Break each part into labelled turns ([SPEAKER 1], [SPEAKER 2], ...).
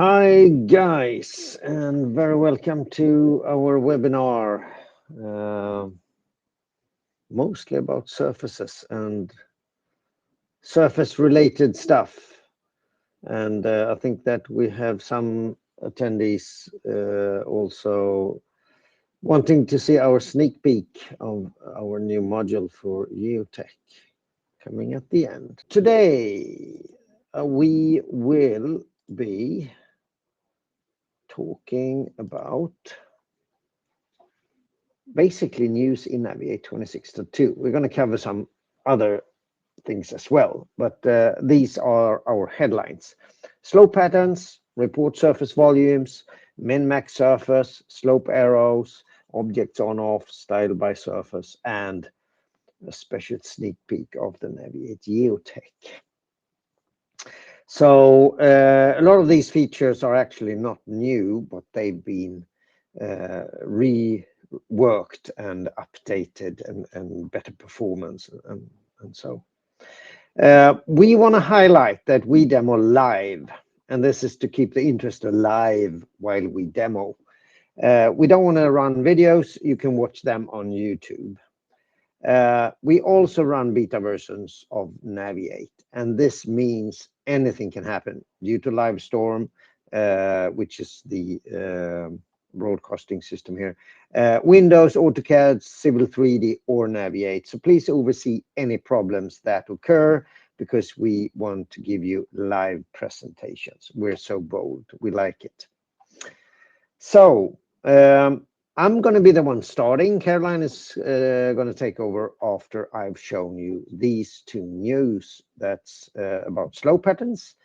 [SPEAKER 1] Hi guys, and very welcome to our webinar, mostly about surfaces and surface related stuff. And I think that we have some attendees also wanting to see our sneak peek of our new module for Geotech coming at the end. Today we will be talking about basically news in Naviate 26.2. We're going to cover some other things as well, but these are our headlines. Slope patterns, report surface volumes, min-max surface, slope arrows, objects on off, style by surface, and a special sneak peek of the Naviate Geotech. So a lot of these features are actually not new, but they've been reworked and updated and better performance and so. We want to highlight that we demo live, and this is to keep the interest alive while we demo. We don't want to run videos. You can watch them on YouTube. We also run beta versions of Naviate, and this means anything can happen due to live storm, which is the broadcasting system here, Windows, AutoCAD, Civil 3D, or Naviate. So please oversee any problems that occur, because we want to give you live presentations. We're so bold, we like it. So I'm going to be the one starting. Caroline is going to take over after I've shown you these two news. That's about slope patterns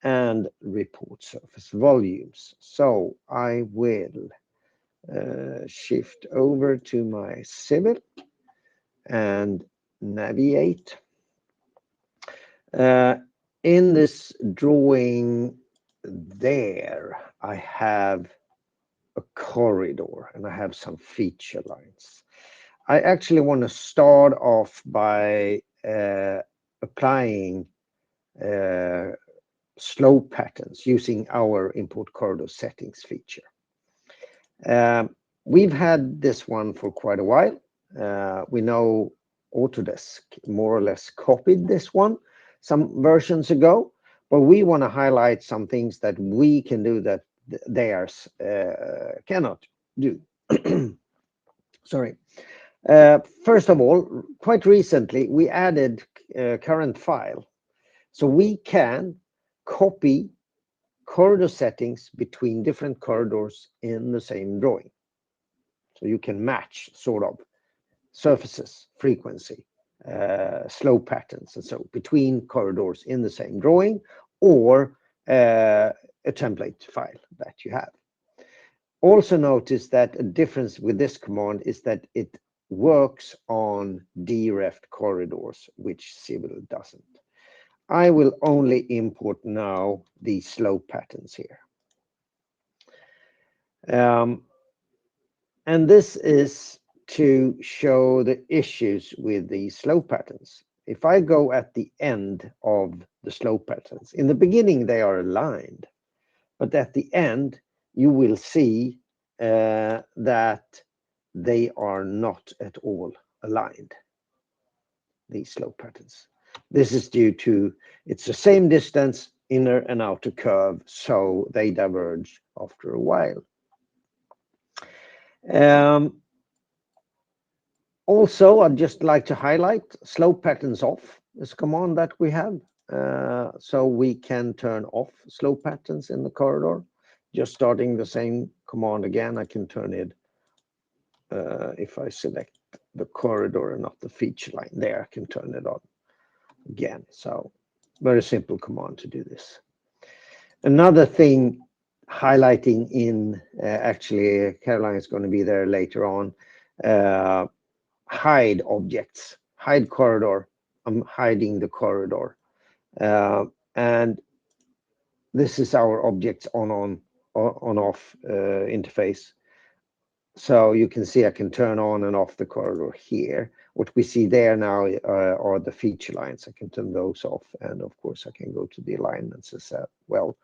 [SPEAKER 1] and report surface volumes. So I will shift over to my Civil and Naviate. In this drawing there, I have a corridor and I have some feature lines. I actually want to start off by applying slope patterns using our import corridor settings feature. We've had this one for quite a while. We know Autodesk more or less copied this one some versions ago, but we want to highlight some things that we can do that theirs cannot do. Sorry. First of all, quite recently, we added current file. So we can copy corridor settings between different corridors in the same drawing. So you can match sort of surfaces, frequency, slope patterns, and so between corridors in the same drawing, or a template file that you have. Also notice that a difference with this command is that it works on dereft corridors, which Civil doesn't. I will only import now the slope patterns here. And this is to show the issues with the slope patterns. If I go at the end of the slope patterns, in the beginning they are aligned, but at the end you will see that they are not at all aligned, these slope patterns. This is due to it's the same distance, inner and outer curve, so they diverge after a while. Also, I'd just like to highlight slope patterns off is a command that we have. So we can turn off slope patterns in the corridor. Just starting the same command again, I can turn it if I select the corridor and not the feature line there, I can turn it on again. So very simple command to do this. Another thing highlighting in, actually Caroline is going to be there later on, hide objects, hide corridor. I'm hiding the corridor. And this is our objects on off interface. So you can see I can turn on and off the corridor here. What we see there now are the feature lines. I can turn those off, and of course I can go to the alignments as well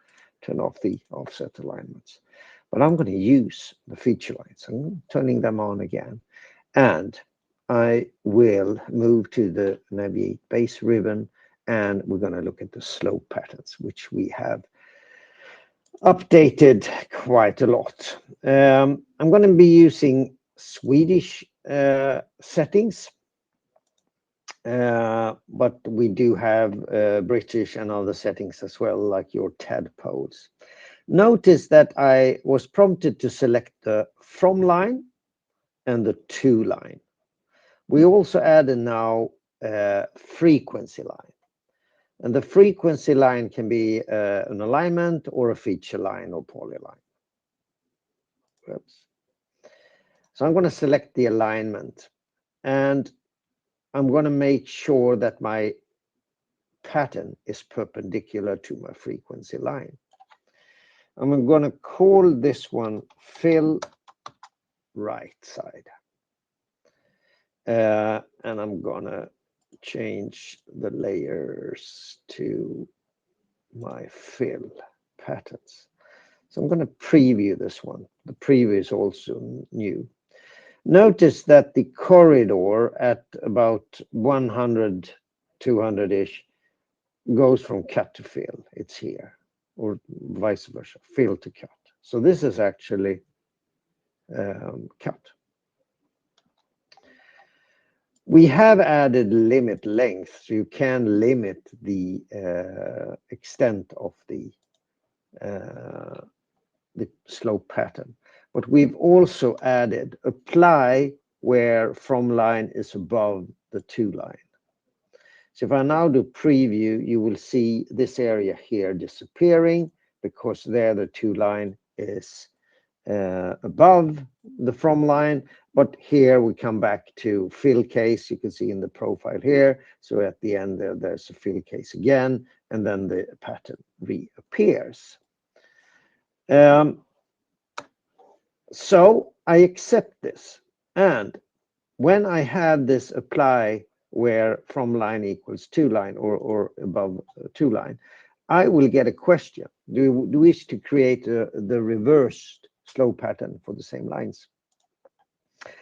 [SPEAKER 1] turn off the offset alignments. But I'm going to use the feature lines. I'm turning them on again. And I will move to the Naviate base ribbon, and we're going to look at the slope patterns, which we have updated quite a lot. I'm going to be using Swedish settings, but we do have British and other settings as well, like your tadpoles. Notice that I was prompted to select the from line and the to line. We also added now frequency line. And the frequency line can be an alignment or a feature line or polyline. Oops. So I'm going to select the alignment, and I'm going to make sure that my pattern is perpendicular to my frequency line. I'm going to call this one fill right side. And I'm going to change the layers to my fill patterns. So I'm going to preview this one. The preview is also new. Notice that the corridor at about 100, 200-ish goes from cut to fill. It's here, or vice versa, fill to cut. So this is actually cut. We have added limit length, so you can limit the extent of the slope pattern. But we've also added apply where from line is above the to line. So if I now do preview, you will see this area here disappearing because there the to line is above the from line. But here we come back to fill case. You can see in the profile here. So at the end there's a fill case again, and then the pattern reappears. So I accept this. And when I have this apply where from line equals to line or above to line, I will get a question. Do you wish to create the reversed slope pattern for the same lines?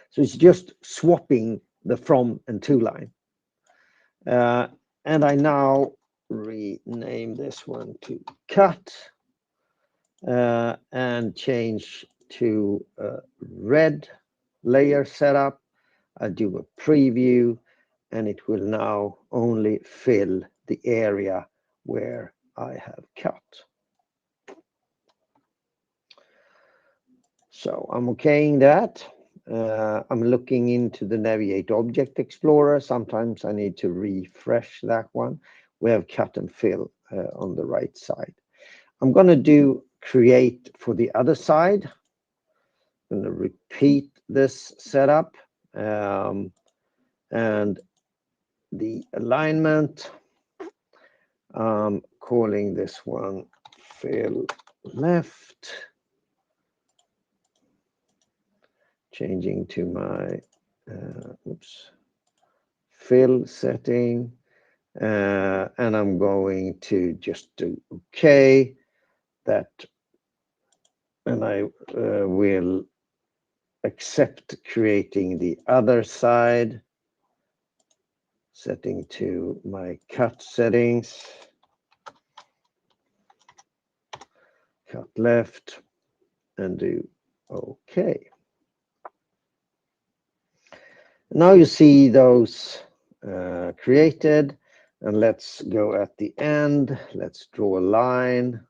[SPEAKER 1] So it's just swapping the from and to line. And I now rename this one to cut and change to red layer setup. I do a preview, and it will now only fill the area where I have cut. So I'm okaying that. I'm looking into the Naviate Object Explorer. Sometimes I need to refresh that one. We have cut and fill on the right side. I'm going to do create for the other side. I'm going to repeat this setup. And the alignment, calling this one fill left. Changing to my fill setting, and I'm going to just do OK. That, and I will accept creating the other side, setting to my cut settings, cut left, and do OK. Now you see those created, and let's go at the end. Let's draw a line.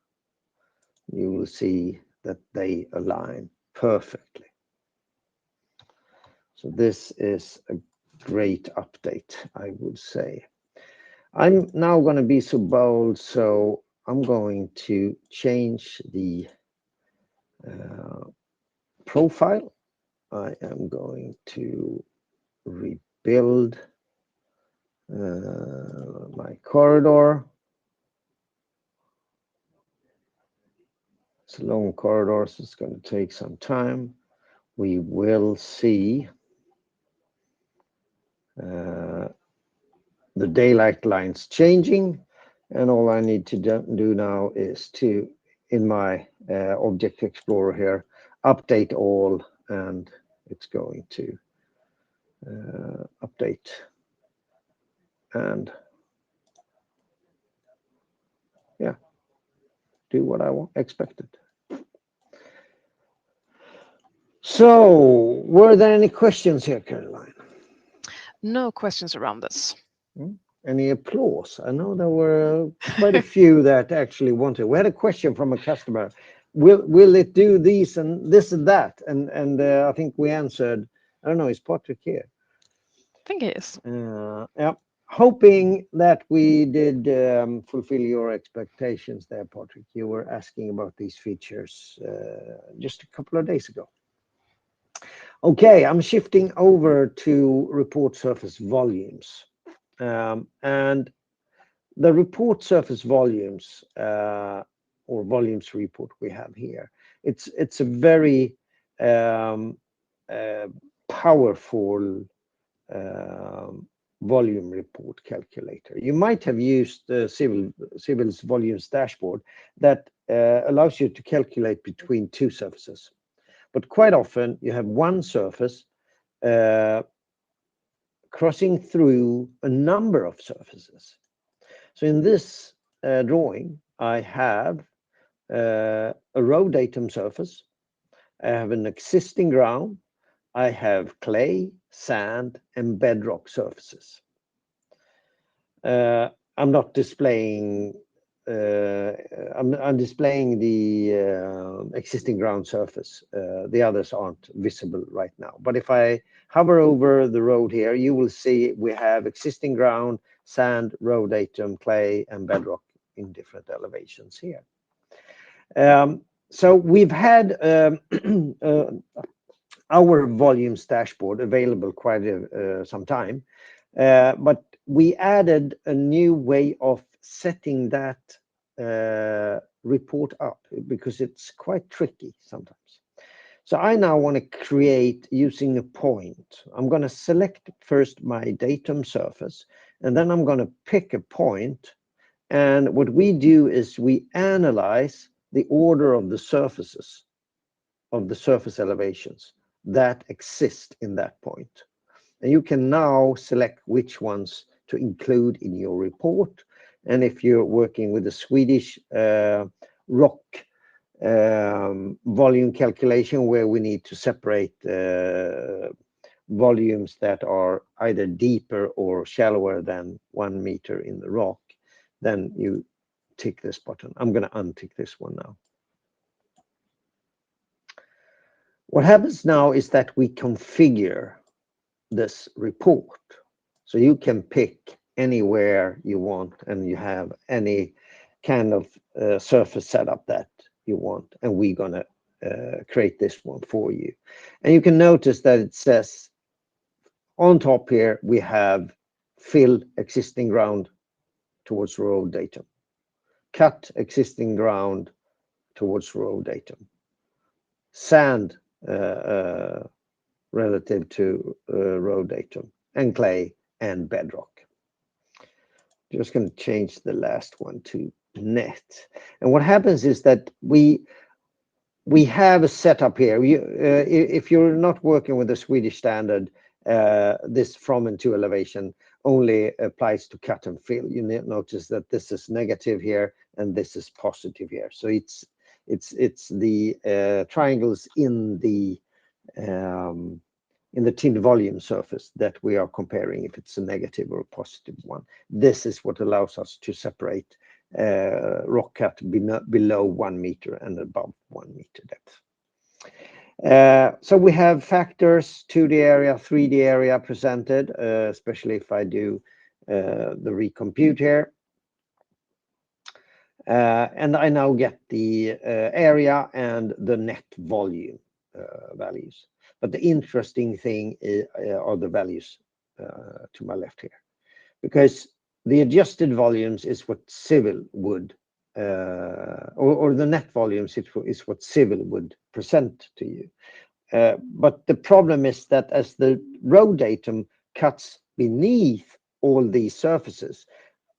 [SPEAKER 1] You will see that they align perfectly. So this is a great update, I would say. I'm now going to be so bold, so I'm going to change the profile. I am going to rebuild my corridor. It's a long corridor, so it's going to take some time. We will see the daylight lines changing, and all I need to do now is to in my Object Explorer here, update all, and it's going to update and yeah, do what I expected. So, were there any questions here, Caroline?
[SPEAKER 2] No questions around this.
[SPEAKER 1] Any applause? I know there were quite a few that actually wanted. We had a question from a customer. Will it do these and this and that? And I think we answered. I don't know. Is Patrick here?
[SPEAKER 2] I think it is.
[SPEAKER 1] Yeah. Hoping that we did fulfill your expectations there, Patrick. You were asking about these features just a couple of days ago. Okay, I'm shifting over to report surface volumes. And the report surface volumes or volumes report we have here, it's a very powerful volume report calculator. You might have used the Civil's volumes dashboard that allows you to calculate between two surfaces. But quite often you have one surface crossing through a number of surfaces. So in this drawing, I have a row datum surface. I have an existing ground. I have clay, sand, and bedrock surfaces. I'm not displaying. I'm displaying the existing ground surface. The others aren't visible right now. But if I hover over the road here, you will see we have existing ground, sand, row datum, clay, and bedrock in different elevations here. So we've had our volumes dashboard available quite some time, but we added a new way of setting that report up because it's quite tricky sometimes. So I now want to create using a point. I'm going to select first my datum surface, and then I'm going to pick a point. And what we do is we analyze the order of the surfaces, of the surface elevations that exist in that point. And you can now select which ones to include in your report. And if you're working with the Swedish rock volume calculation, where we need to separate volumes that are either deeper or shallower than 1 meter in the rock, then you tick this button. I'm going to untick this one now. What happens now is that we configure this report. So you can pick anywhere you want, and you have any kind of surface setup that you want, and we're going to create this one for you. And you can notice that it says on top here we have fill existing ground towards row datum, cut existing ground towards row datum, sand relative to row datum, and clay and bedrock. Just going to change the last one to net. And what happens is that we have a setup here. If you're not working with the Swedish standard, this from and to elevation only applies to cut and fill. You notice that this is negative here and this is positive here. So it's the triangles in the tin volume surface that we are comparing, if it's a negative or a positive one. This is what allows us to separate rock cut below 1 meter and above 1 meter depth. So we have factors, 2D area, 3D area presented, especially if I do the recompute here. And I now get the area and the net volume values. But the interesting thing are the values to my left here, because the adjusted volumes is what Civil would, or the net volumes is what Civil would present to you. But the problem is that as the row datum cuts beneath all these surfaces,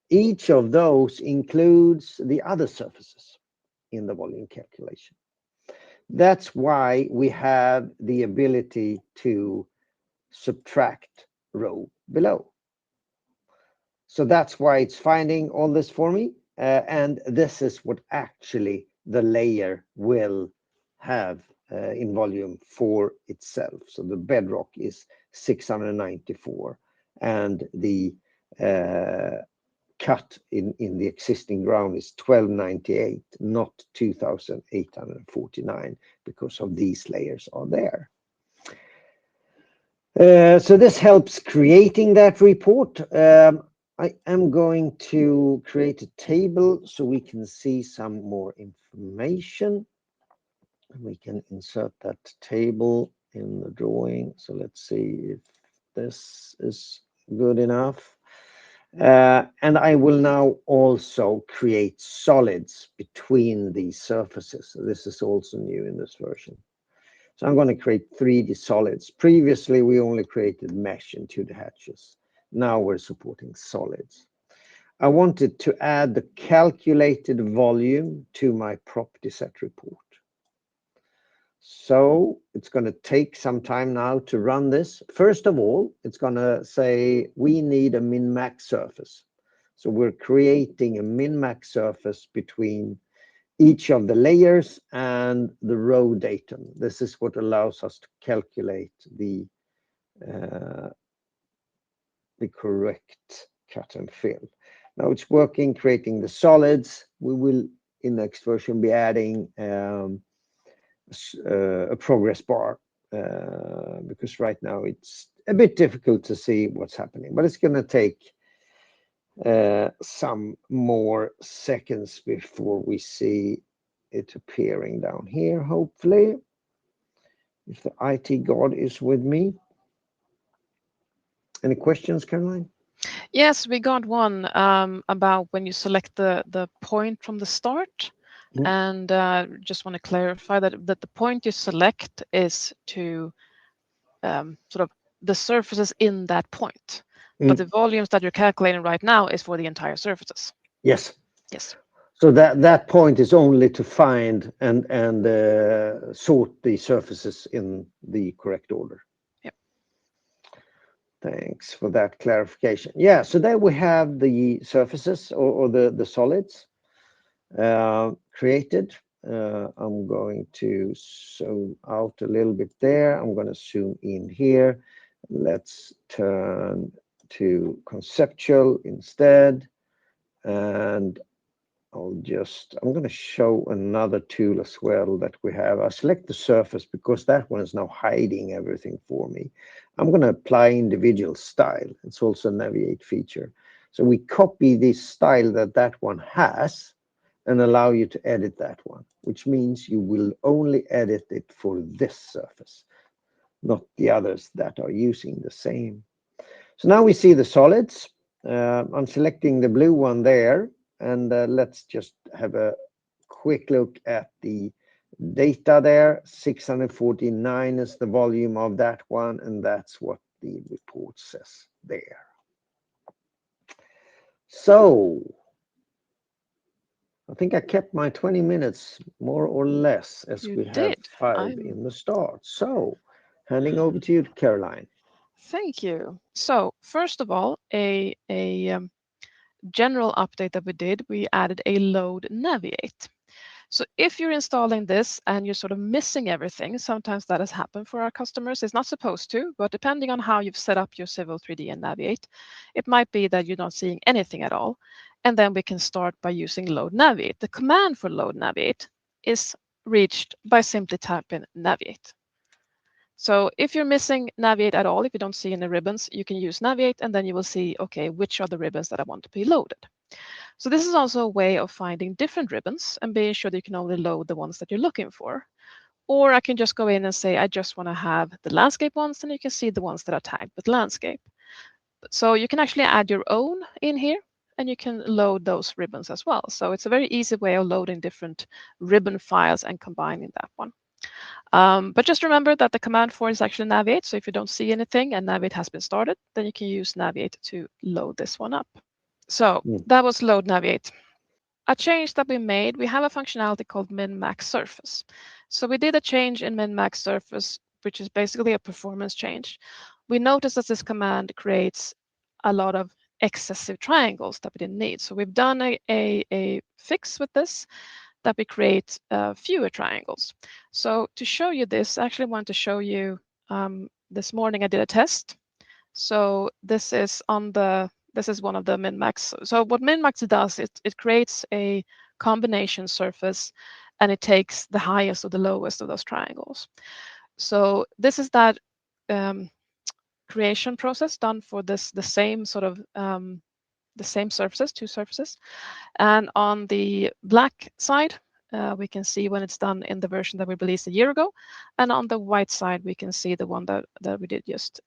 [SPEAKER 1] each of those includes the other surfaces in the volume calculation. That's why we have the ability to subtract row below. So that's why it's finding all this for me. And this is what actually the layer will have in volume for itself. So the bedrock is 694 and the cut in the existing ground is 1298, not 2849, because of these layers are there. So this helps creating that report. I am going to create a table so we can see some more information. We can insert that table in the drawing. So let's see if this is good enough. And I will now also create solids between these surfaces. So this is also new in this version. So I'm going to create 3D solids. Previously, we only created mesh and 2D hatches. Now we're supporting solids. I wanted to add the calculated volume to my property set report. So it's going to take some time now to run this. First of all, it's going to say we need a min-max surface. So we're creating a min-max surface between each of the layers and the row datum. This is what allows us to calculate the correct cut and fill. Now it's working, creating the solids. We will, in the next version, be adding a progress bar because right now it's a bit difficult to see what's happening, but it's going to take some more seconds before we see it appearing down here, hopefully, if the IT god is with me. Any questions, Caroline?
[SPEAKER 2] Yes, we got one about when you select the point from the start. And just want to clarify that the point you select is to sort of the surfaces in that point. But the volumes that you're calculating right now is for the entire surfaces.
[SPEAKER 1] Yes.
[SPEAKER 2] Yes.
[SPEAKER 1] So that point is only to find and sort the surfaces in the correct order.
[SPEAKER 2] Yep.
[SPEAKER 1] Thanks for that clarification. Yeah, so there we have the surfaces or the solids created. I'm going to zoom out a little bit there. I'm going to zoom in here. Let's turn to conceptual instead. And I'm going to show another tool as well that we have. I select the surface because that one is now hiding everything for me. I'm going to apply individual style. It's also a Naviate feature. So we copy this style that one has and allow you to edit that one, which means you will only edit it for this surface, not the others that are using the same. So now we see the solids. I'm selecting the blue one there, and let's just have a quick look at the data there. 649 is the volume of that one, and that's what the report says there. So I think I kept my 20 minutes more or less, as we have 5 in the start. So handing over to you, Caroline.
[SPEAKER 2] Thank you. So first of all, a general update that we did, we added a load Naviate. So if you're installing this and you're sort of missing everything, sometimes that has happened for our customers. It's not supposed to, but depending on how you've set up your Civil 3D and Naviate, it might be that you're not seeing anything at all. And then we can start by using load Naviate. The command for load Naviate is reached by simply typing Naviate. So if you're missing Naviate at all, if you don't see any ribbons, you can use Naviate and then you will see, okay, which are the ribbons that I want to be loaded. So this is also a way of finding different ribbons and being sure that you can only load the ones that you're looking for. Or I can just go in and say, I just want to have the landscape ones, and you can see the ones that are tagged with landscape. So you can actually add your own in here, and you can load those ribbons as well. So it's a very easy way of loading different ribbon files and combining that one. But just remember that the command for it is actually Naviate. So if you don't see anything and Naviate has been started, then you can use Naviate to load this one up. So that was load Naviate. a change that we made, we have a functionality called min-max surface. So we did a change in min-max surface, which is basically a performance change. We noticed that this command creates a lot of excessive triangles that we didn't need. So we've done a fix with this that we create fewer triangles. So to show you this, I actually want to show you, this morning I did a test. So this is one of the min-max. So what min-max does, it creates a combination surface and it takes the highest or the lowest of those triangles. So this is that creation process done for the same sort of the same surfaces, two surfaces. And on the black side, we can see when it's done in the version that we released a year ago. And on the white side, we can see the one that we did just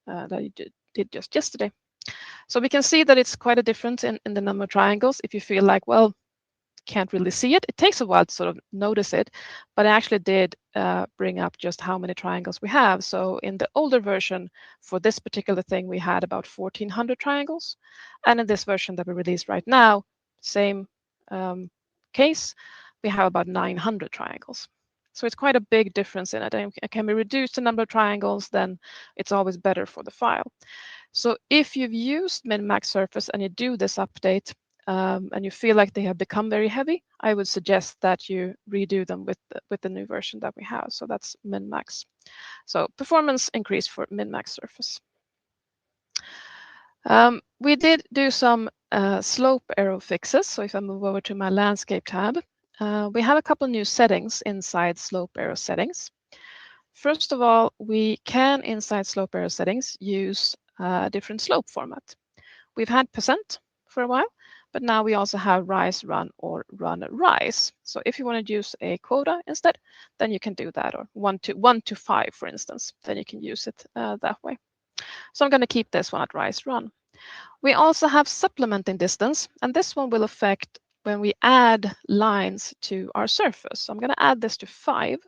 [SPEAKER 2] did just yesterday. So we can see that it's quite a difference in the number of triangles. If you feel like, well, can't really see it, it takes a while to sort of notice it, but I actually did bring up just how many triangles we have. So in the older version for this particular thing, we had about 1,400 triangles. And in this version that we released right now, same case, we have about 900 triangles. So it's quite a big difference in it. And can we reduce the number of triangles, then it's always better for the file. So if you've used min-max surface and you do this update, and you feel like they have become very heavy, I would suggest that you redo them with the new version that we have. So that's min-max. So performance increase for min-max surface. We did do some slope arrow fixes. So if I move over to my landscape tab, we have a couple new settings inside slope arrow settings. First of all, we can, inside slope arrow settings, use a different slope format. We've had percent for a while, but now we also have rise, run, or run, rise. So if you want to use a quota instead, then you can do that, or 1 to 5, for instance, then you can use it that way. So I'm going to keep this one at rise, run. We also have supplementing distance, and this one will affect when we add lines to our surface. So I'm going to add this to 5.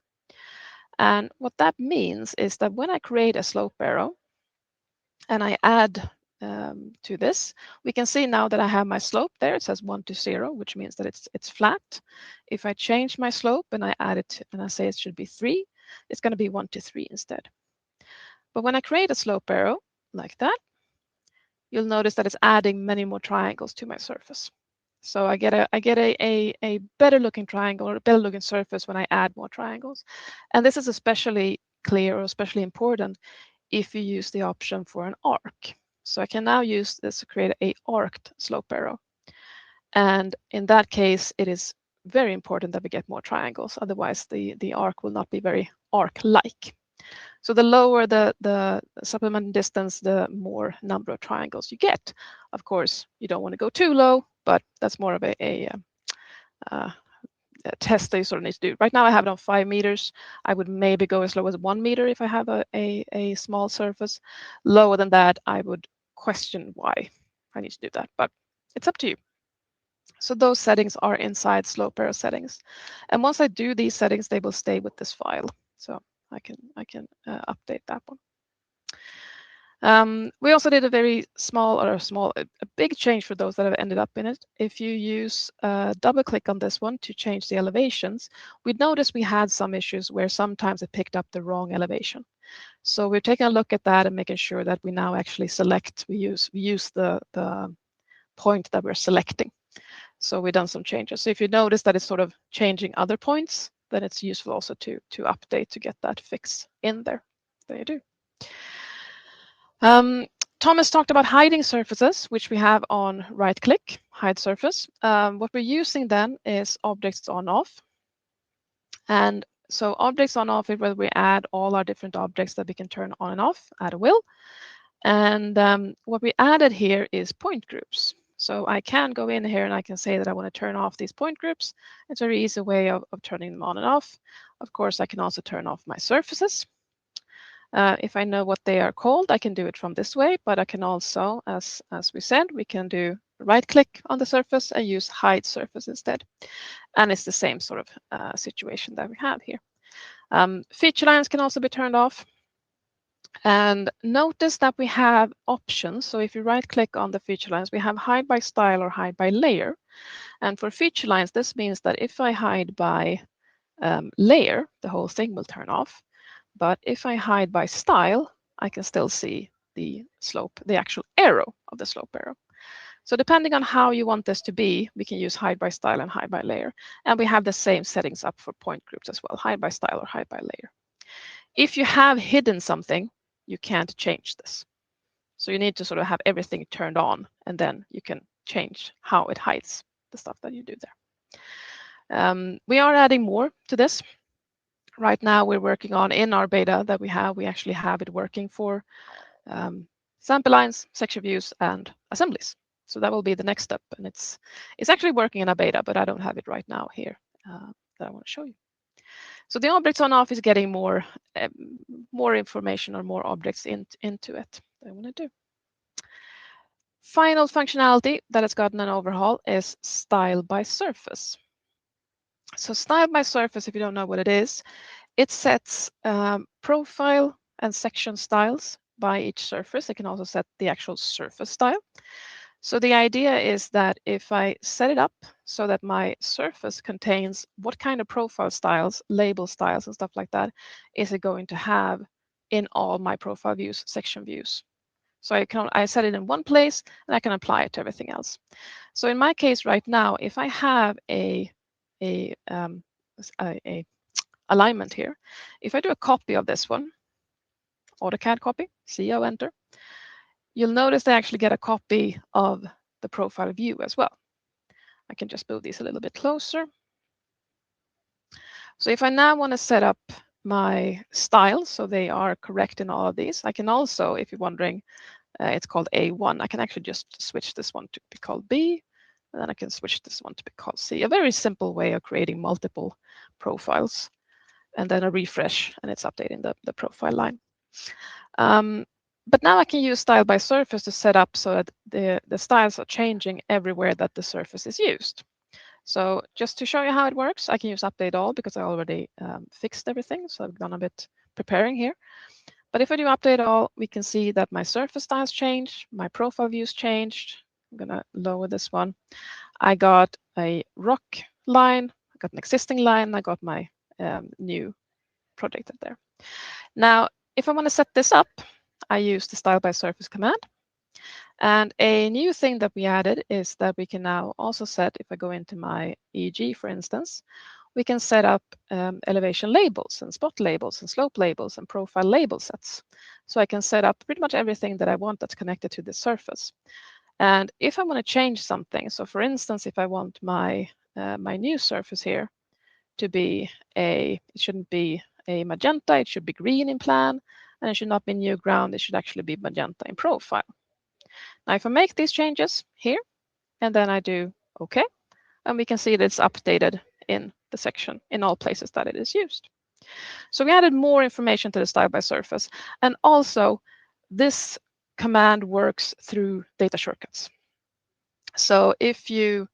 [SPEAKER 2] And what that means is that when I create a slope arrow and I add to this, we can see now that I have my slope there. It says 1 to 0, which means that it's flat. If I change my slope and I add it and I say it should be 3, it's going to be 1 to 3 instead. But when I create a slope arrow like that, you'll notice that it's adding many more triangles to my surface. So I get a better looking triangle or a better looking surface when I add more triangles. And this is especially clear or especially important if you use the option for an arc. So I can now use this to create a arced slope arrow. And in that case, it is very important that we get more triangles. Otherwise, the arc will not be very arc-like. So the lower the supplemental distance, the more number of triangles you get. Of course, you don't want to go too low, but that's more of a test that you sort of need to do. Right now I have it on 5 meters. I would maybe go as low as 1 meter if I have a small surface. Lower than that, I would question why I need to do that, but it's up to you. So those settings are inside slope arrow settings. And once I do these settings, they will stay with this file. So I can update that one. We also did a very a big change for those that have ended up in it. If you use double click on this one to change the elevations, we noticed we had some issues where sometimes it picked up the wrong elevation. So we're taking a look at that and making sure that we now actually select, we use the point that we're selecting. So we've done some changes. So if you notice that it's sort of changing other points, then it's useful also to update to get that fix in there. There you do. Thomas talked about hiding surfaces, which we have on right click, hide surface. What we're using then is objects on off. And so objects on off is where we add all our different objects that we can turn on and off at a will. And what we added here is point groups. So I can go in here and I can say that I want to turn off these point groups. It's a very easy way of turning them on and off. Of course, I can also turn off my surfaces. If I know what they are called, I can do it from this way, but I can also, as we said, we can do right click on the surface and use hide surface instead. And it's the same sort of situation that we have here. Feature lines can also be turned off. And notice that we have options. So if you right click on the feature lines, we have hide by style or hide by layer. And for feature lines, this means that if I hide by layer, the whole thing will turn off. But if I hide by style, I can still see the slope, the actual arrow of the slope arrow. So depending on how you want this to be, we can use hide by style and hide by layer. And we have the same settings up for point groups as well, hide by style or hide by layer. If you have hidden something, you can't change this. So you need to sort of have everything turned on, and then you can change how it hides the stuff that you do there. We are adding more to this. Right now, we're working on, in our beta that we actually have it working for sample lines, section views, and assemblies. So that will be the next step, and it's actually working in a beta, but I don't have it right now here that I want to show you. So the objects on off is getting more information or more objects into it that I want to do. Final functionality that has gotten an overhaul is style by surface. So style by surface, if you don't know what it is, it sets profile and section styles by each surface. It can also set the actual surface style. So the idea is that if I set it up so that my surface contains what kind of profile styles, label styles, and stuff like that, is it going to have in all my profile views, section views. So I set it in one place and I can apply it to everything else. So in my case right now, if I have a alignment here, if I do a copy of this one, AutoCAD copy, CO enter, you'll notice I actually get a copy of the profile view as well. I can just move these a little bit closer. So if I now want to set up my styles so they are correct in all of these, I can also, if you're wondering, it's called A1. I can actually just switch this one to be called B, and then I can switch this one to be called C. A very simple way of creating multiple profiles. And then a refresh, and it's updating the profile line. But now I can use style by surface to set up so that the styles are changing everywhere that the surface is used. So just to show you how it works, I can use update all because I already fixed everything. So I've done a bit preparing here. But if I do update all, we can see that my surface styles changed, my profile views changed. I'm going to lower this one. I got a rock line, I got an existing line, I got my new project there. Now, if I want to set this up, I use the style by surface command. And a new thing that we added is that we can now also set, if I go into my EG, for instance, we can set up elevation labels and spot labels and slope labels and profile label sets. So I can set up pretty much everything that I want that's connected to the surface. And if I want to change something, so for instance, if I want my new surface here to be it shouldn't be a magenta, it should be green in plan, and it should not be new ground, it should actually be magenta in profile. Now, if I make these changes here, and then I do OK, and we can see that it's updated in the section in all places that it is used. So we added more information to the style by surface, and also this command works through data shortcuts. So if you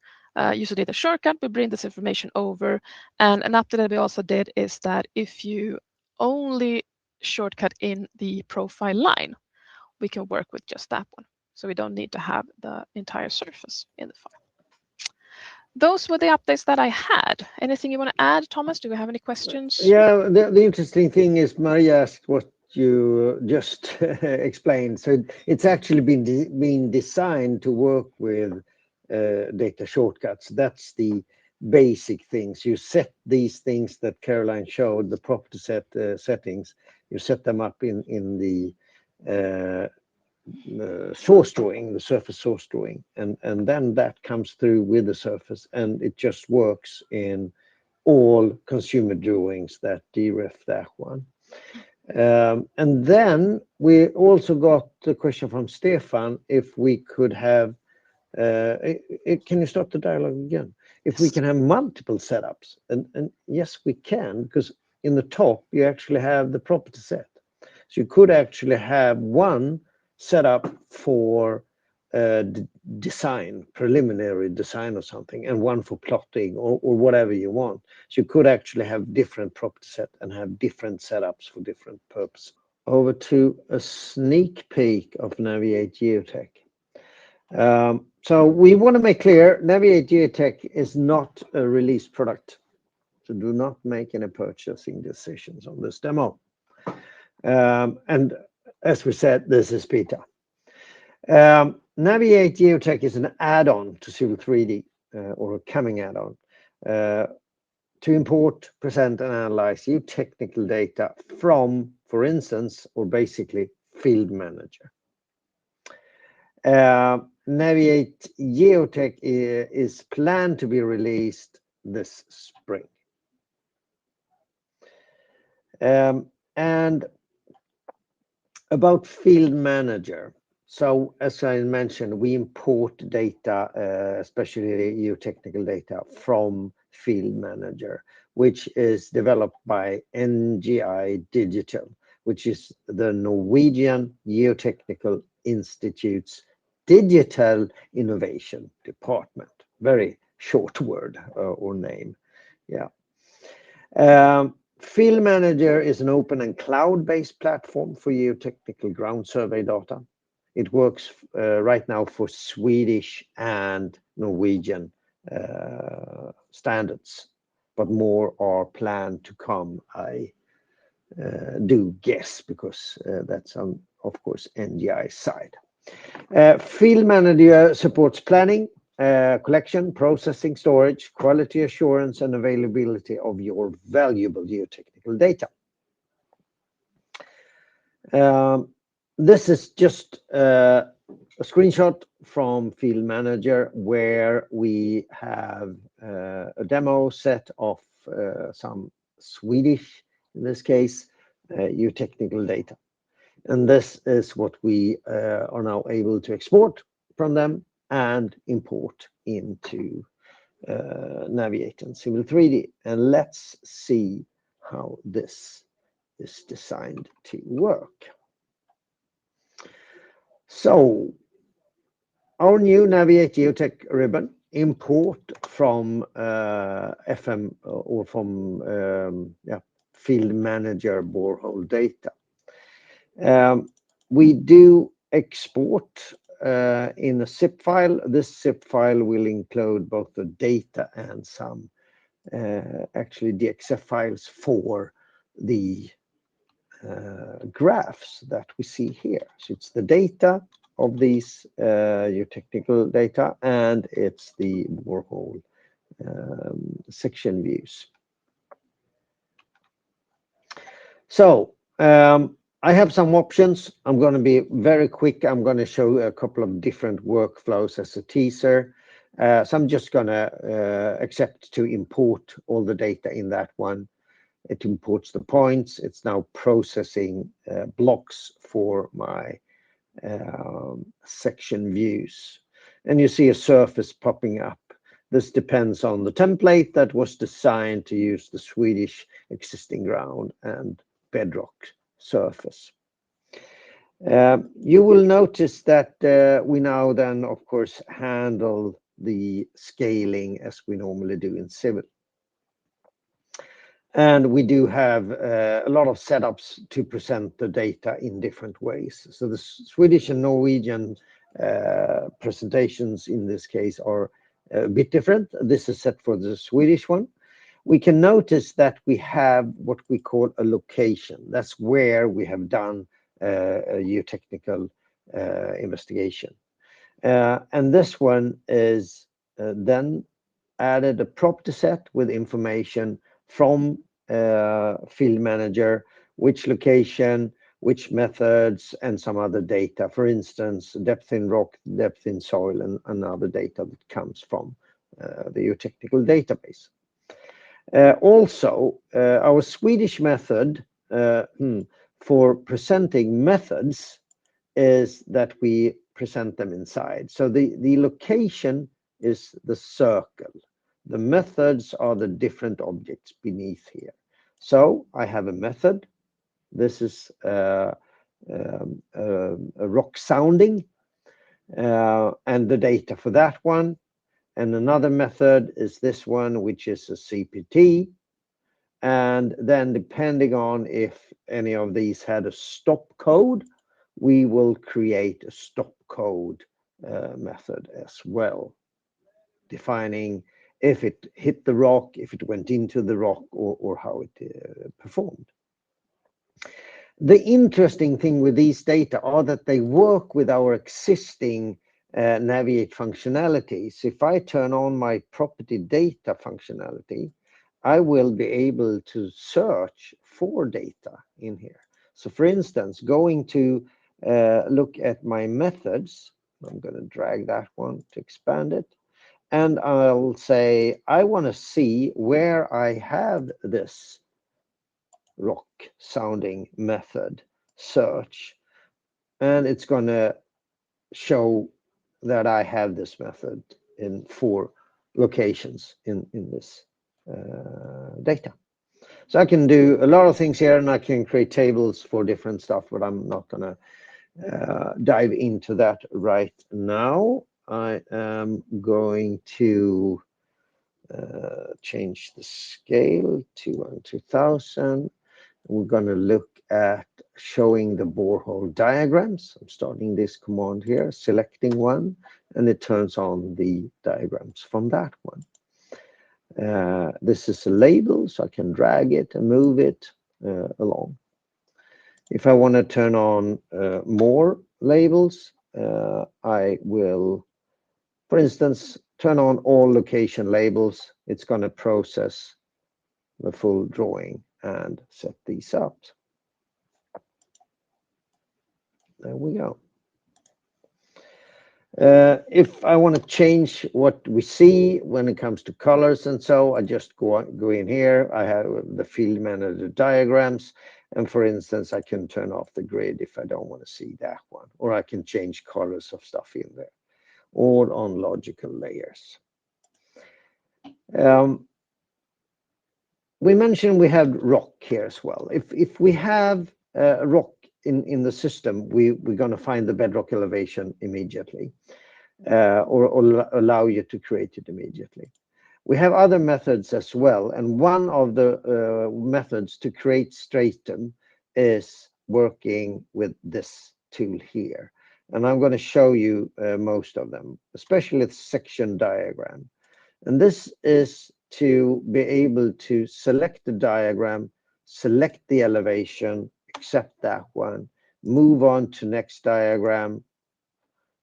[SPEAKER 2] use a data shortcut, we bring this information over. And an update that we also did is that if you only shortcut in the profile line, we can work with just that one. So we don't need to have the entire surface in the file. Those were the updates that I had. Anything you want to add, Thomas? Do we have any questions?
[SPEAKER 1] Yeah, the interesting thing is Maria asked what you just explained. So it's actually been designed to work with data shortcuts. That's the basic things. You set these things that Caroline showed, the property set settings. You set them up in the source drawing, the surface source drawing, and then that comes through with the surface, and it just works in all consumer drawings that deref that one. And then we also got the question from Stefan if we could have, can you stop the dialogue again? If we can have multiple setups, and yes, we can, because in the top you actually have the property set. So you could actually have one setup for design, preliminary design or something, and one for plotting or whatever you want. So you could actually have different property set and have different setups for different purposes. Over to a sneak peek of Naviate Geotech. So we want to make clear, Naviate Geotech is not a released product. So do not make any purchasing decisions on this demo. And as we said, this is beta. Naviate Geotech is an add-on to Civil 3D, or a coming add-on, to import, present, and analyze geotechnical data from, for instance, or basically, Field Manager. Naviate Geotech is planned to be released this spring. And about Field Manager. So as I mentioned, we import data, especially geotechnical data, from Field Manager, which is developed by NGI Digital, which is the Norwegian Geotechnical Institute's Digital Innovation Department. Very short word or name. Yeah. Field Manager is an open and cloud-based platform for geotechnical ground survey data. It works right now for Swedish and Norwegian standards, but more are planned to come. I do guess, because that's on, of course, NGI side. Field Manager supports planning, collection, processing, storage, quality assurance, and availability of your valuable geotechnical data. This is just a screenshot from Field Manager, where we have a demo set of some Swedish, in this case, geotechnical data. And this is what we are now able to export from them and import into Naviate and Civil 3D. And let's see how this is designed to work. So our new Naviate Geotech ribbon import from FM or from Field Manager borehole data. We do export in a zip file. This zip file will include both the data and some actually DXF files for the graphs that we see here. So it's the data of these geotechnical data, and it's the borehole section views. So I have some options. I'm going to be very quick. I'm going to show a couple of different workflows as a teaser. So I'm just going to accept to import all the data in that one. It imports the points. It's now processing blocks for my section views. And you see a surface popping up. This depends on the template that was designed to use the Swedish existing ground and bedrock surface. You will notice that we now then, of course, handle the scaling as we normally do in Civil. And we do have a lot of setups to present the data in different ways. So the Swedish and Norwegian presentations in this case are a bit different. This is set for the Swedish one. We can notice that we have what we call a location. That's where we have done a geotechnical investigation. And this one is then added a property set with information from Field Manager, which location, which methods, and some other data. For instance, depth in rock, depth in soil, and other data that comes from the geotechnical database. Also, our Swedish method for presenting methods is that we present them inside. So the location is the circle. The methods are the different objects beneath here. So I have a method. This is a rock sounding and the data for that one. And another method is this one, which is a CPT. And then depending on if any of these had a stop code, we will create a stop code method as well, defining if it hit the rock, if it went into the rock, or how it performed. The interesting thing with these data are that they work with our existing Naviate functionalities. If I turn on my property data functionality, I will be able to search for data in here. So for instance, going to look at my methods, I'm going to drag that one to expand it. And I'll say, I want to see where I have this rock sounding method search. And it's going to show that I have this method in 4 locations in this data. So I can do a lot of things here, and I can create tables for different stuff, but I'm not going to dive into that right now. I am going to change the scale to 2000. We're going to look at showing the borehole diagrams. I'm starting this command here, selecting one, and it turns on the diagrams from that one. This is a label, so I can drag it and move it along. If I want to turn on more labels, I will, for instance, turn on all location labels. It's going to process the full drawing and set these up. There we go. If I want to change what we see when it comes to colors and so, I just go in here. I have the field manager diagrams. And for instance, I can turn off the grid if I don't want to see that one. Or I can change colors of stuff in there. All on logical layers. We mentioned we have rock here as well. If we have a rock in the system, we're going to find the bedrock elevation immediately, or allow you to create it immediately. We have other methods as well, and one of the methods to create stratum is working with this tool here. And I'm going to show you most of them, especially the section diagram. And this is to be able to select the diagram, select the elevation, accept that one, move on to next diagram,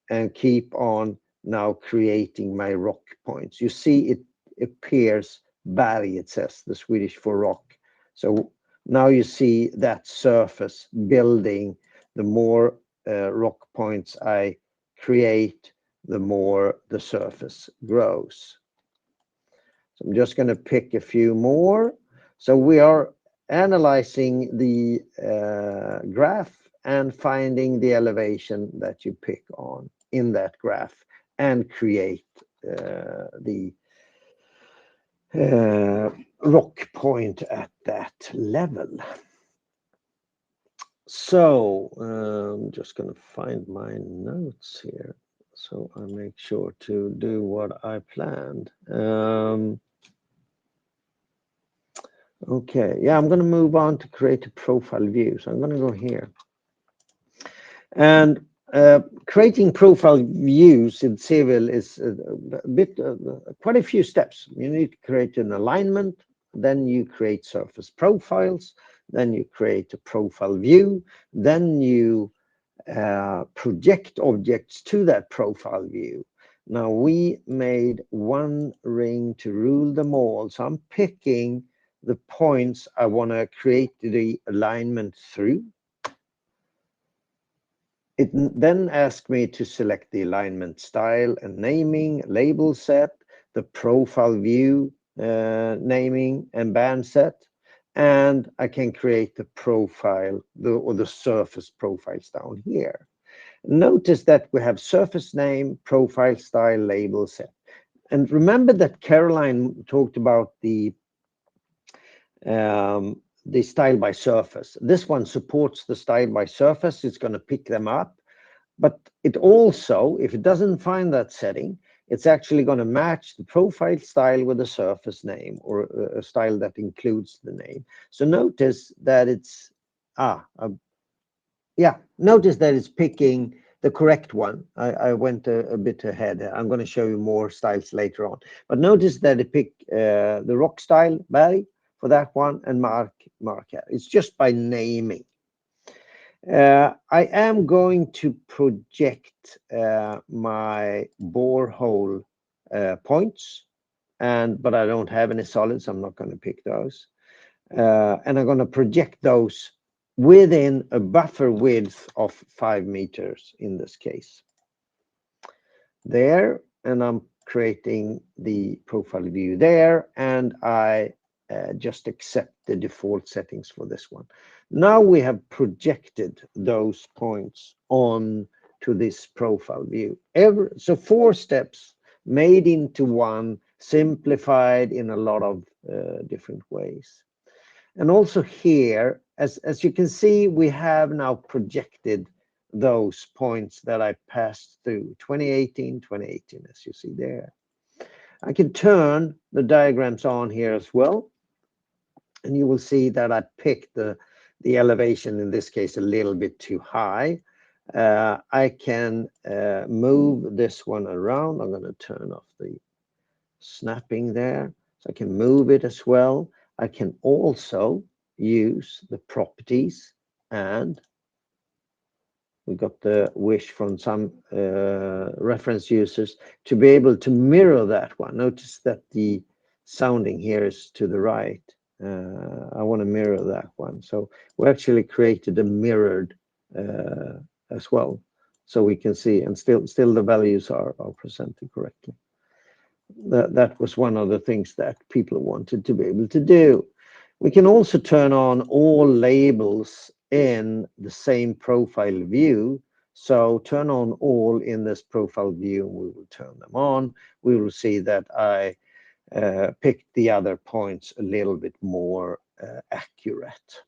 [SPEAKER 1] and keep on now creating my rock points. You see it appears berg, it says, the Swedish for rock. So now you see that surface building. The more rock points I create, the more the surface grows. So I'm just going to pick a few more. So we are analyzing the graph and finding the elevation that you pick on in that graph and create the rock point at that level. So I'm just going to find my notes here so I make sure to do what I planned. Okay, yeah, I'm going to move on to create a profile view. So I'm going to go here. And creating profile views in Civil is a bit, quite a few steps. You need to create an alignment, then you create surface profiles, then you create a profile view, then you project objects to that profile view. Now we made one ring to rule them all, so I'm picking the points I want to create the alignment through. It then asks me to select the alignment style and naming, label set, the profile view naming and band set, and I can create the profile or the surface profiles down here. Notice that we have surface name, profile style, label set. And remember that Caroline talked about the style by surface. This one supports the style by surface. It's going to pick them up. But it also, if it doesn't find that setting, it's actually going to match the profile style with the surface name or a style that includes the name. So notice that it's, notice that it's picking the correct one. I went a bit ahead. I'm going to show you more styles later on. But notice that I pick the rock style, berg, for that one, and mark. It's just by naming. I am going to project my borehole points, but I don't have any solids. I'm not going to pick those. And I'm going to project those within a buffer width of 5 meters in this case. There, and I'm creating the profile view there, and I just accept the default settings for this one. Now we have projected those points on to this profile view. So 4 steps made into one, simplified in a lot of different ways. And also here, as you can see, we have now projected those points that I passed through 2018, as you see there. I can turn the diagrams on here as well, and you will see that I picked the elevation, in this case, a little bit too high. I can move this one around. I'm going to turn off the snapping there, so I can move it as well. I can also use the properties, and we got the wish from some reference users to be able to mirror that one. Notice that the sounding here is to the right. I want to mirror that one. So we actually created a mirrored as well, so we can see, and still the values are presented correctly. That was one of the things that people wanted to be able to do. We can also turn on all labels in the same profile view. So turn on all in this profile view, and we will turn them on. We will see that I picked the other points a little bit more accurate.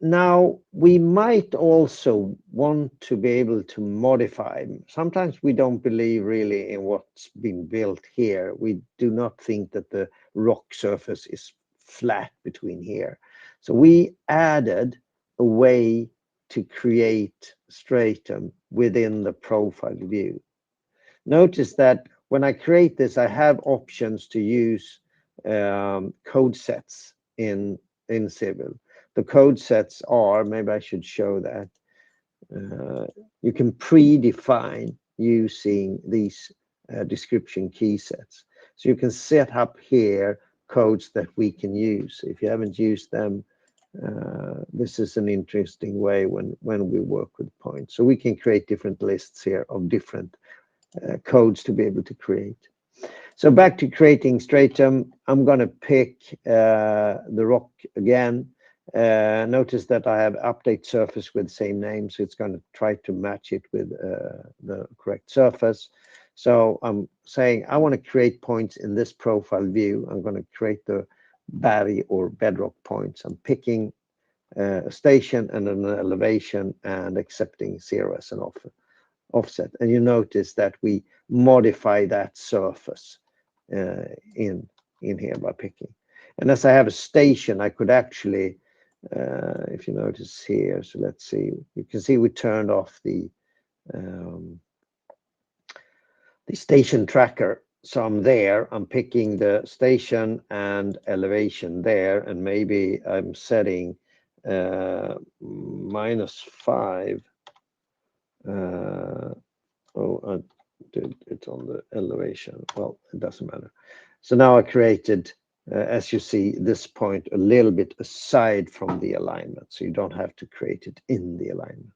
[SPEAKER 1] Now, we might also want to be able to modify. Sometimes we don't believe really in what's been built here. We do not think that the rock surface is flat between here. So we added a way to create stratum within the profile view. Notice that when I create this, I have options to use code sets in Civil. The code sets are, maybe I should show that, you can predefine using these description key sets. So you can set up here codes that we can use. If you haven't used them, this is an interesting way when we work with points. So we can create different lists here of different codes to be able to create. So back to creating stratum, I'm going to pick the rock again. Notice that I have update surface with same name, so it's going to try to match it with the correct surface. So I'm saying I want to create points in this profile view. I'm going to create the berg or bedrock points. I'm picking a station and an elevation and accepting 0 as an offset. And you notice that we modify that surface in here by picking. And as I have a station, I could actually, if you notice here, so let's see, you can see we turned off the station tracker. So I'm there, I'm picking the station and elevation there, and maybe I'm setting -5. Oh, it's on the elevation. Well, it doesn't matter. So now I created, as you see, this point a little bit aside from the alignment, so you don't have to create it in the alignment.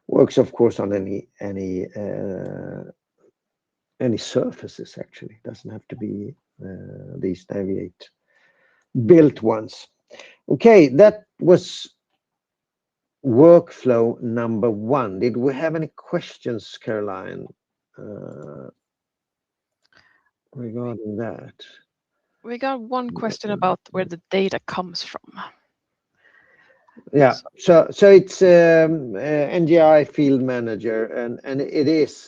[SPEAKER 1] Works, of course, on any surfaces. Actually, it doesn't have to be these Naviate built ones. Okay, that was workflow number 1. Did we have any questions, Caroline, regarding that?
[SPEAKER 2] We got one question about where the data comes from.
[SPEAKER 1] Yeah, so it's NGI Field Manager, and it is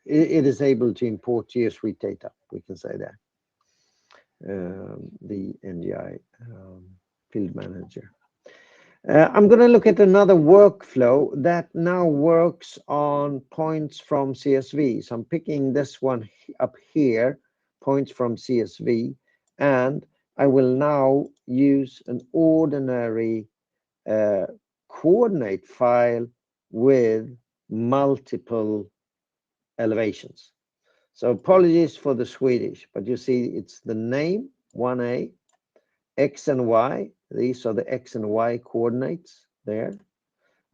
[SPEAKER 1] it is able to import geosuite data. We can say that the NGI Field Manager. I'm going to look at another workflow that now works on points from CSV. So I'm picking this one up here, points from CSV, and I will now use an ordinary coordinate file with multiple elevations. So apologies for the Swedish, but you see it's the name 1A, X and Y. These are the X and Y coordinates there.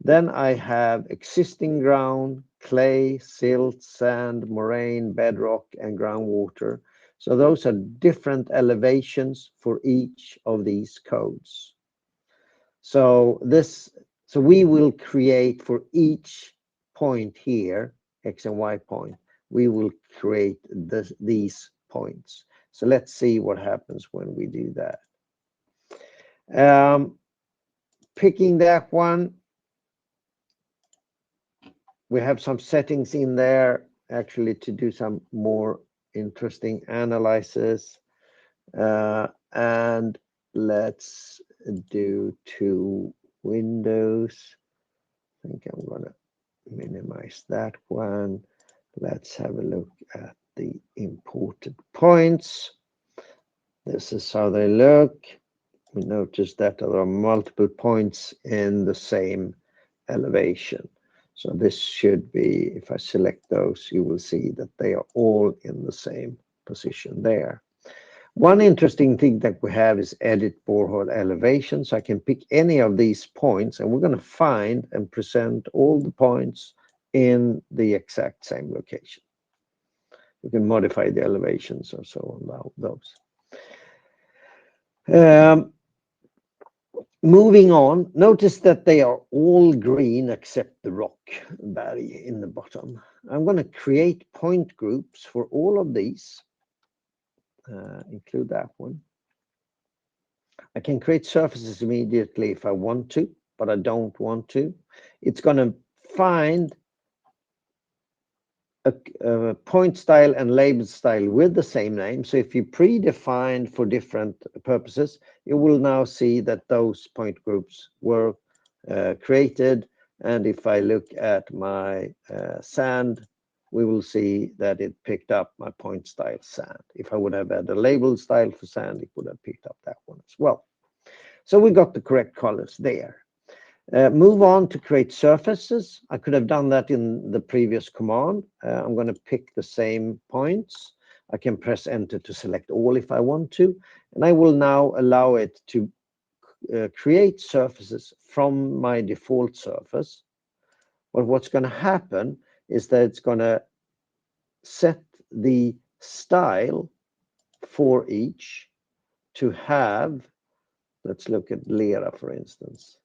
[SPEAKER 1] Then I have existing ground, clay, silt, sand, moraine, bedrock, and groundwater. So those are different elevations for each of these codes. So we will create for each point here, X and Y point, we will create these points. So let's see what happens when we do that. Picking that one, we have some settings in there actually to do some more interesting analysis. And let's do 2 windows. I think I'm going to minimize that one. Let's have a look at the imported points. This is how they look. We notice that there are multiple points in the same elevation. So this should be, if I select those, you will see that they are all in the same position there. One interesting thing that we have is edit borehole elevation. So I can pick any of these points and we're going to find and present all the points in the exact same location. You can modify the elevations or so on about those. Moving on, notice that they are all green except the rock valley in the bottom. I'm going to create point groups for all of these. Include that one. I can create surfaces immediately if I want to, but I don't want to. It's going to find a point style and label style with the same name. So if you predefined for different purposes, you will now see that those point groups were created. And if I look at my sand, we will see that it picked up my point style sand. If I would have had a label style for sand, it would have picked up that one as well. So we got the correct colors there. Move on to create surfaces. I could have done that in the previous command. I'm going to pick the same points. I can press enter to select all if I want to. And I will now allow it to create surfaces from my default surface. But what's going to happen is that it's going to set the style for each to have, let's look at Lera, for instance.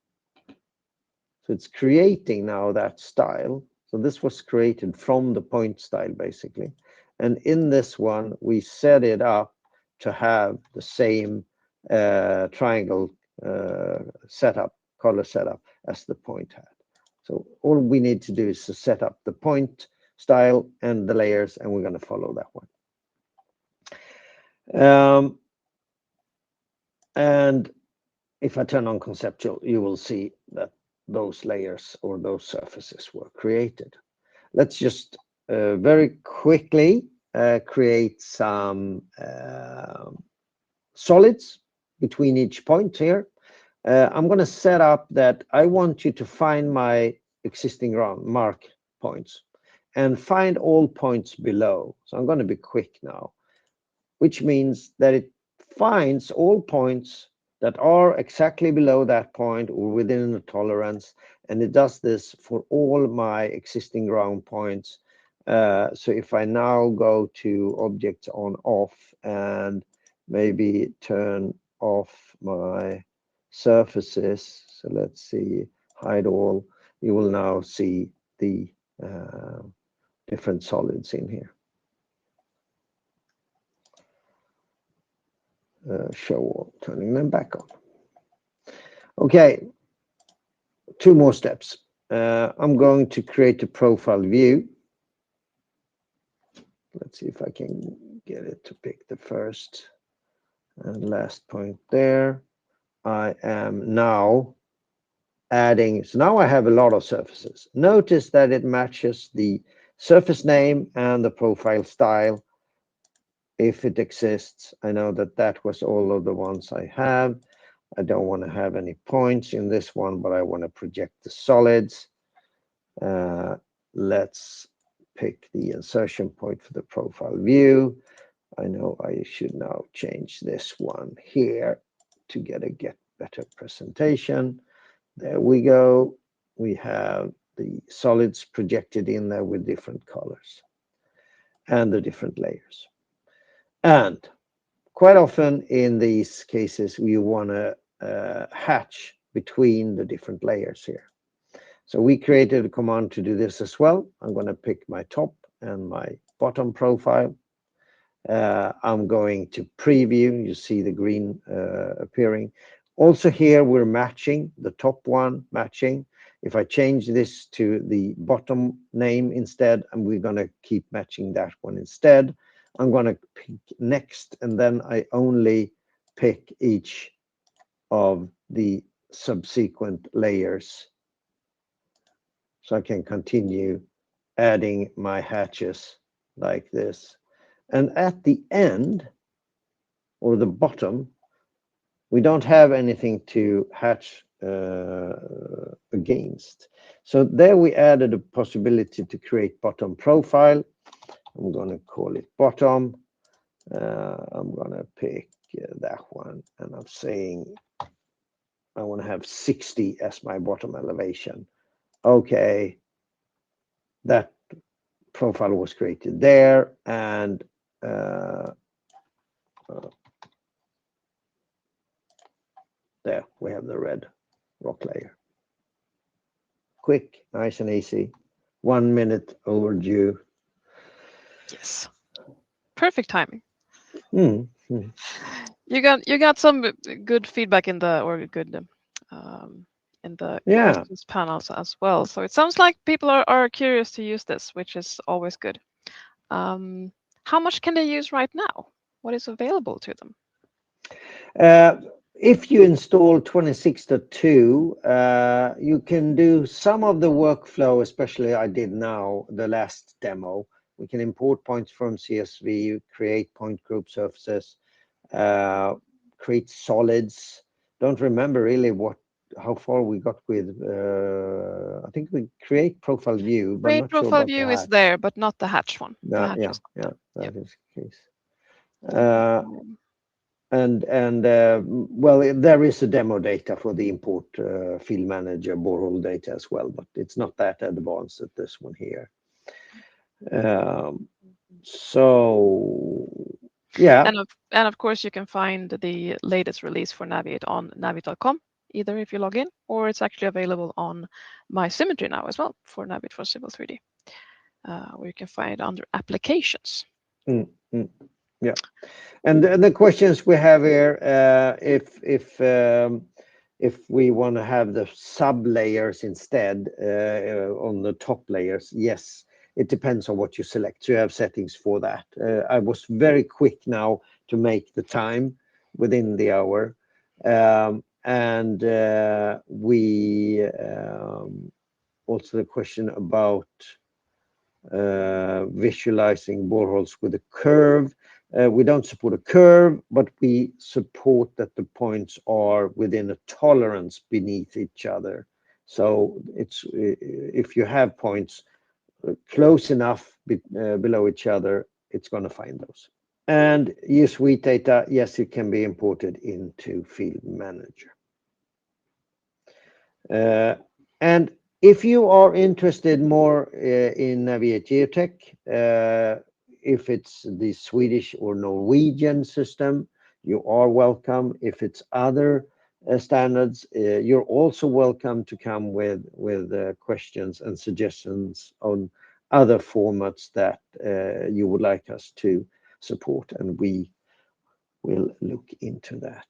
[SPEAKER 1] So it's creating now that style. So this was created from the point style, basically. And in this one, we set it up to have the same triangle setup, color setup as the point had. So all we need to do is to set up the point style and the layers, and we're going to follow that one. And if I turn on conceptual, you will see that those layers or those surfaces were created. Let's just very quickly create some solids between each point here. I'm going to set up that I want you to find my existing ground mark points and find all points below. So I'm going to be quick now, which means that it finds all points that are exactly below that point or within the tolerance, and it does this for all my existing ground points. So if I now go to objects on off and maybe turn off my surfaces, so let's see, hide all, you will now see the different solids in here. Show all, turning them back on. Okay, 2 more steps. I'm going to create a profile view. Let's see if I can get it to pick the first and last point there. I am now adding, so now I have a lot of surfaces. Notice that it matches the surface name and the profile style if it exists. I know that that was all of the ones I have. I don't want to have any points in this one, but I want to project the solids. Let's pick the insertion point for the profile view. I know I should now change this one here to get better presentation. There we go. We have the solids projected in there with different colors and the different layers. And quite often in these cases, we want to hatch between the different layers here. So we created a command to do this as well. I'm going to pick my top and my bottom profile. I'm going to preview. You see the green appearing. Also here, we're matching the top one, matching. If I change this to the bottom name instead, and we're going to keep matching that one instead, I'm going to pick next, and then I only pick each of the subsequent layers. So I can continue adding my hatches like this. And at the end, or the bottom, we don't have anything to hatch against. So there we added a possibility to create bottom profile. I'm going to call it bottom. I'm going to pick that one, and I'm saying I want to have 60 as my bottom elevation. Okay, that profile was created there, and there we have the red rock layer. Quick, nice and easy. 1 minute overdue.
[SPEAKER 2] Yes, perfect timing.
[SPEAKER 1] Mm-hmm.
[SPEAKER 2] You got some good feedback in the questions panels as well. So it sounds like people are curious to use this, which is always good. How much can they use right now? What is available to them?
[SPEAKER 1] If you install 26.2, you can do some of the workflow, especially I did now, the last demo. We can import points from CSV, create point group surfaces, create solids. Don't remember really how far we got with, I think we create profile view, but
[SPEAKER 2] Create
[SPEAKER 1] not
[SPEAKER 2] profile
[SPEAKER 1] sure about
[SPEAKER 2] view
[SPEAKER 1] the
[SPEAKER 2] is
[SPEAKER 1] hatch.
[SPEAKER 2] there, but not the hatch one. The hatch is
[SPEAKER 1] That
[SPEAKER 2] yep.
[SPEAKER 1] is the case. Well, there is a demo data for the import field manager borehole data as well, but it's not that advanced at this one here. So yeah.
[SPEAKER 2] And of course you can find the latest release for Naviate on naviate.com, either if you log in, or it's actually available on my Symetri now as well for Naviate for Civil 3D, where you can find it under applications.
[SPEAKER 1] Yeah. And the questions we have here, if we want to have the sub layers instead on the top layers, yes, it depends on what you select. So you have settings for that. I was very quick now to make the time within the hour. And we also the question about visualizing boreholes with a curve. We don't support a curve, but we support that the points are within a tolerance beneath each other. So it's if you have points close enough below each other, it's going to find those. And use weak data. Yes, it can be imported into Field Manager. And if you are interested more in Naviate Geotech, if it's the Swedish or Norwegian system, you are welcome. If it's other standards, you're also welcome to come with questions and suggestions on other formats that you would like us to support, and we will look into that.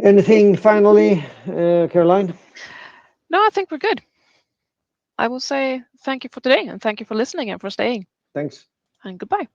[SPEAKER 1] Anything finally, Caroline?
[SPEAKER 2] No, I think we're good. I will say thank you for today, and thank you for listening and for staying.
[SPEAKER 1] Thanks.
[SPEAKER 2] And goodbye.